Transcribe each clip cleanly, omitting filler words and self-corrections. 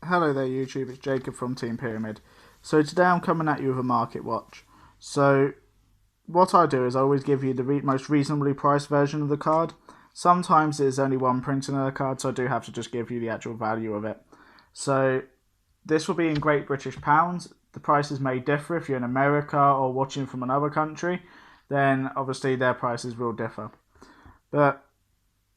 Hello there YouTube, it's Jacob from Team Pyramid. So today I'm coming at you with a market watch. So what I do is I always give you the most reasonably priced version of the card. Sometimes there's only one printing of the card, so I do have to just give you the actual value of it. So this will be in Great British Pounds. The prices may differ if you're in America or watching from another country, then obviously their prices will differ. But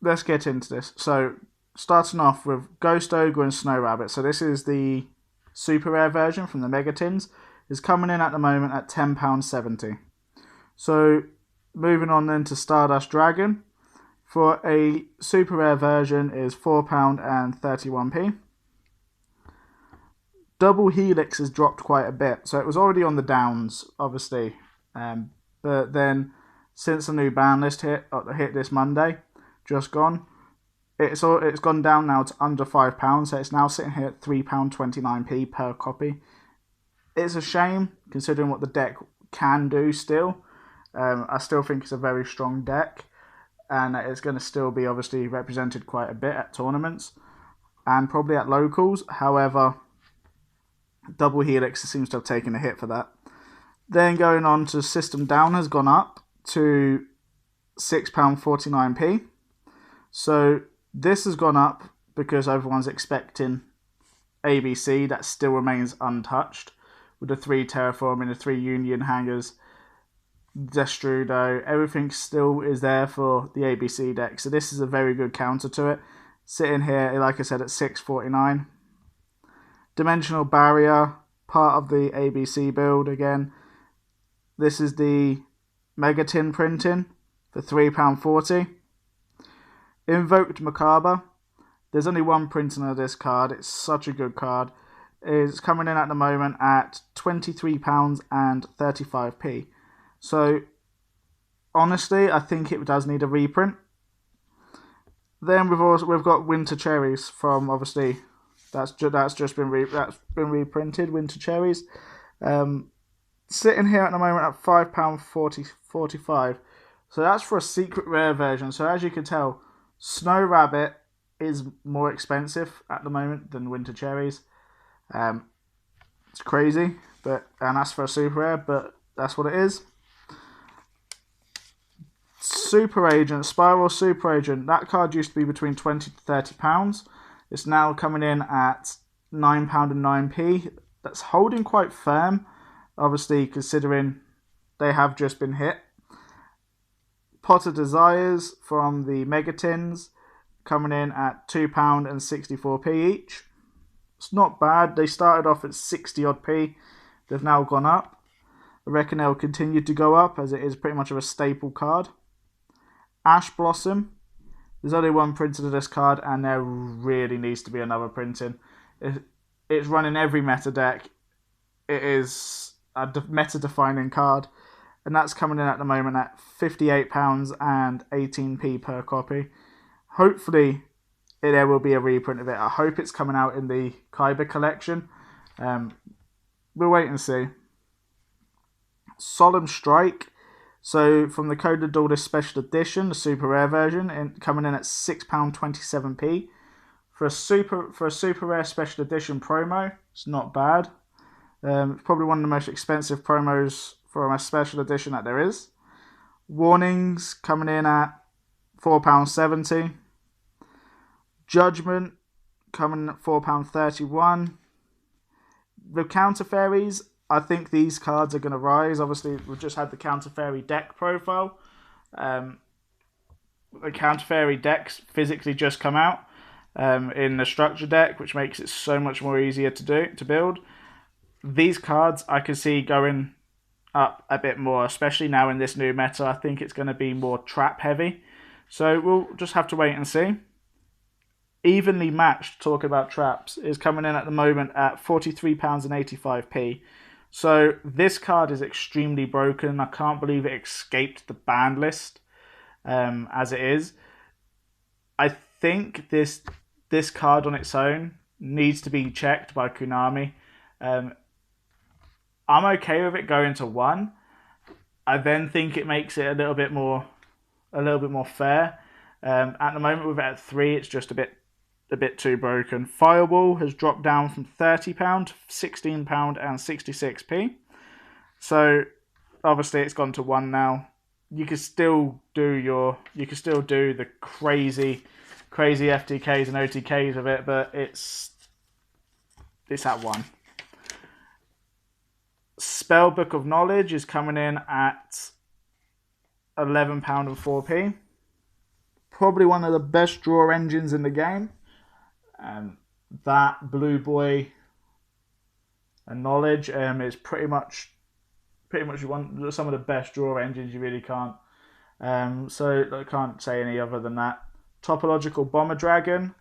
let's get into this. So starting off with Ghost Ogre and Snow Rabbit. So this is the super rare version from the Mega Tins. Is coming in at the moment at £10.70. So moving on then to Stardust Dragon. For a super rare version is £4.31. Double Helix has dropped quite a bit. So it was already on the downs, obviously. But then since the new ban list hit this Monday, just gone, it's gone down now to under £5, so it's now sitting here at £3.29 per copy. It's a shame considering what the deck can do still. I still think it's a very strong deck, and it's going to still be obviously represented quite a bit at tournaments and probably at locals. However, Double Helix seems to have taken a hit for that. Then going on to System Down has gone up to £6.49. So this has gone up because everyone's expecting ABC that still remains untouched with the 3 Terraforming, the 3 Union Hangers, Destrudo, everything still is there for the ABC deck. So this is a very good counter to it. Sitting here, like I said, at £6.49. Dimensional Barrier, part of the ABC build again. This is the Mega Tin printing for £3.40. Invoked Macabre. There's only one printing of this card. It's such a good card. It's coming in at the moment at £23.35. So, honestly, I think it does need a reprint. Then we've got Winter Cherries from, obviously, that's just been reprinted. Winter Cherries, sitting here at the moment at £5.45. So that's for a secret rare version. So as you can tell, Snow Rabbit is more expensive at the moment than Winter Cherries. It's crazy, and that's for a super rare, but that's what it is. Super Agent, Spiral Super Agent. That card used to be between £20 to £30. It's now coming in at £9.09. That's holding quite firm, obviously considering they have just been hit. Pot of Desires from the Mega Tins coming in at £2.64 each. It's not bad. They started off at 60 odd p. They've now gone up. I reckon they'll continue to go up as it is pretty much of a staple card. Ash Blossom. There's only one printed of this card, and there really needs to be another printing. It's running every meta deck. It is a meta-defining card, and that's coming in at the moment at £58.18 per copy. Hopefully, there will be a reprint of it. I hope it's coming out in the Kyber collection. We'll wait and see. Solemn Strike. So from the Coded Duelist Special Edition, the super rare version, coming in at £6.27. For a super rare special edition promo, it's not bad. It's probably one of the most expensive promos for a special edition that there is. Warnings coming in at £4.70. Judgment coming in at £4.31. The Counter Fairies, I think these cards are going to rise. Obviously, we've just had the Counter Fairy deck profile. The Counter Fairy decks physically just come out in the structure deck, which makes it so much more easier to build. These cards I can see going up a bit more, especially now in this new meta. I think it's going to be more trap heavy. So we'll just have to wait and see. Evenly Matched, talking about traps, is coming in at the moment at £43.85. So this card is extremely broken. I can't believe it escaped the banned list as it is. I think this card on its own needs to be checked by Konami. I'm okay with it going to 1. I then think it makes it a little bit more fair. At the moment with it at 3, it's just a bit a bit too broken. Fireball has dropped down from £30 to £16 and 66p. So obviously it's gone to 1 now. You can still do the crazy FTKs and OTKs of it, but it's at 1. Spellbook of Knowledge is coming in at £11 and 4p. Probably one of the best draw engines in the game. That Blue Boy and Knowledge is pretty much some of the best draw engines. You really can't. So I can't say any other than that. Topological Bomber Dragon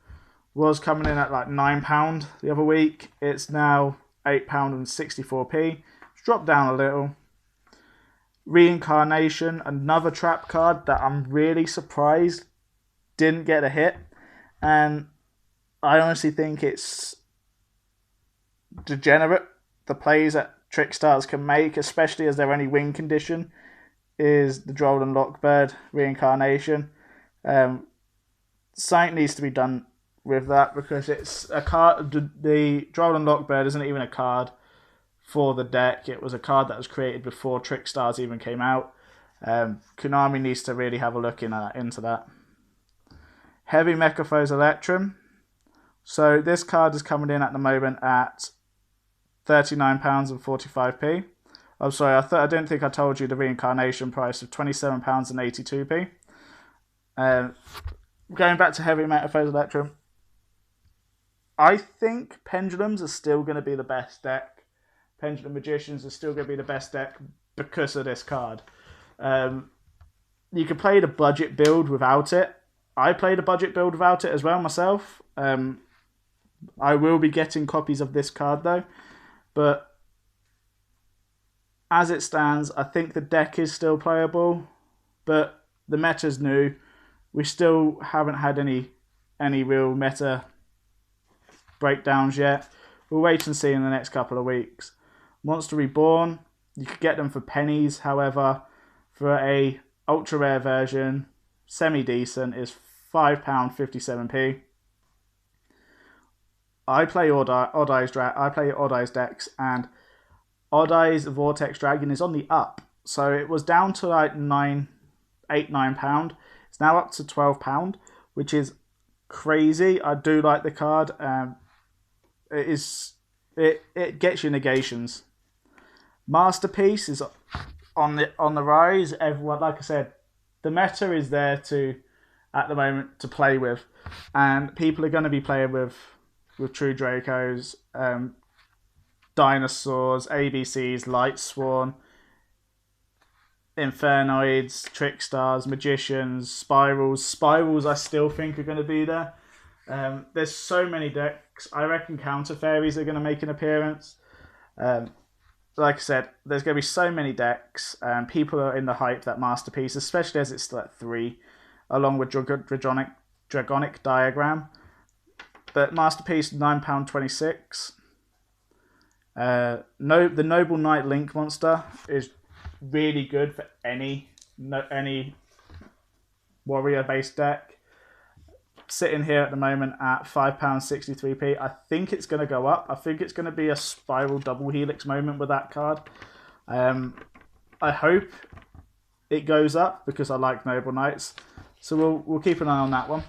was coming in at like £9 the other week. It's now £8 and 64p. It's dropped down a little. Reincarnation, another trap card that I'm really surprised didn't get a hit, and I honestly think it's degenerate, the plays that Trickstars can make, especially as their only win condition is the Droldan Lockbird Reincarnation. Something needs to be done with that, because it's a card. The Droldan Lockbird isn't even a card for the deck. It was a card that was created before Trickstars even came out. Konami needs to really have a look into that. Heavy Mechaphose Electrum. So this card is coming in at the moment at £39 and 45p. I'm sorry, I didn't think I told you the reincarnation price of £27 and 82p. Going back to Heavy Mechaphose Electrum, I think Pendulums are still going to be the best deck. Pendulum Magicians are still going to be the best deck because of this card. You can play the budget build without it. I played a budget build without it as well myself. I will be getting copies of this card though. But as it stands, I think the deck is still playable. But the meta's new. We still haven't had any real meta breakdowns yet. We'll wait and see in the next couple of weeks. Monster Reborn, you could get them for pennies. However, for a ultra rare version, semi-decent, is £5.57p. I play Odd Eyes decks, and Odd Eyes Vortex Dragon is on the up. So it was down to like £9. It's now up to £12, which is crazy. I do like the card. It gets you negations. Masterpiece is on the rise. Everyone, like I said, the meta is there at the moment to play with, and people are going to be playing with True Dracos, Dinosaurs, ABCs, Light Sworn, Infernoids, Trickstars, Magicians, Spirals. Spirals I still think are going to be there. There's so many decks. I reckon Counter Fairies are going to make an appearance. Like I said, there's going to be so many decks. People are in the hype that Masterpiece, especially as it's still at 3, along with Dragonic Diagram. But Masterpiece, £9.26. The Noble Knight Link Monster is really good for any warrior-based deck. Sitting here at the moment at £5.63p. I think it's going to go up. I think it's going to be a Spiral Double Helix moment with that card. I hope it goes up because I like Noble Knights. So we'll keep an eye on that one.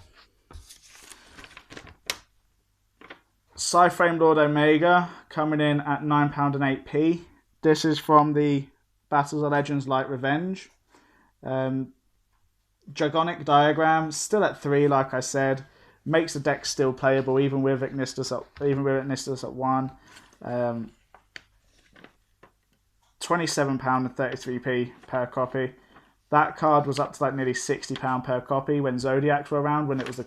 Psyframe Lord Omega coming in at £9 and 8p. This is from the Battles of Legends Light Revenge. Dragonic Diagram still at 3, like I said, makes the deck still playable even with Ignistus at 1. £27 and 33p per copy. That card was up to like nearly £60 per copy when Zodiacs were around, when it was the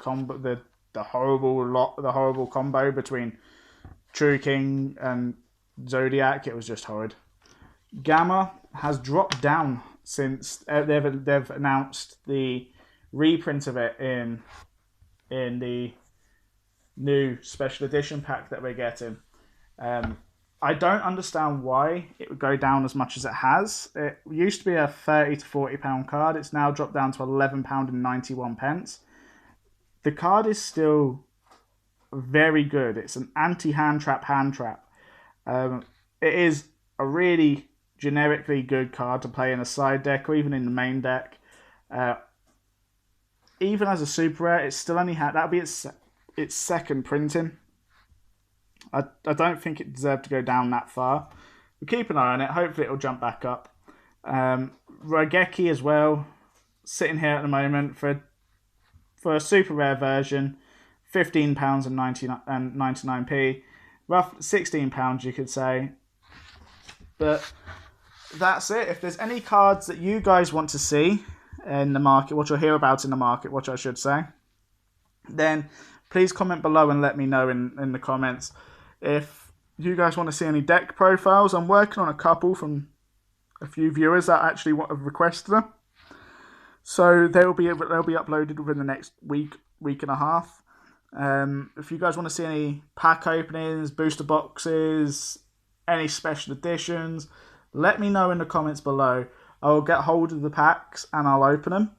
horrible combo between True King and Zodiac. It was just horrid. Gamma has dropped down since they've announced the reprint of it in the new special edition pack that we're getting. I don't understand why it would go down as much as it has. It used to be a £30 to £40 card. It's now dropped down to £11 and 91 pence. The card is still very good. It's an anti-hand trap hand trap. It is a really generically good card to play in a side deck or even in the main deck. Even as a super rare, it's still only had, that'll be its second printing. I don't think it deserved to go down that far. We'll keep an eye on it. Hopefully it'll jump back up. Raigeki as well, sitting here at the moment for a super rare version, £15 and 99p, rough £16 you could say. But that's it. If there's any cards that you guys want to see in the market, what you'll hear about in the market, what I should say, then please comment below and let me know in the comments. If you guys want to see any deck profiles, I'm working on a couple from a few viewers that actually have requested them. So they'll be uploaded within the next week and a half. If you guys want to see any pack openings, booster boxes, any special editions, let me know in the comments below. I'll get hold of the packs and I'll open them.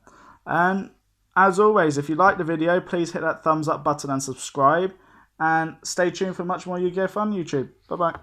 And as always, if you like the video, please hit that thumbs up button and subscribe. And stay tuned for much more Yu-Gi-Oh! Fun YouTube. Bye bye.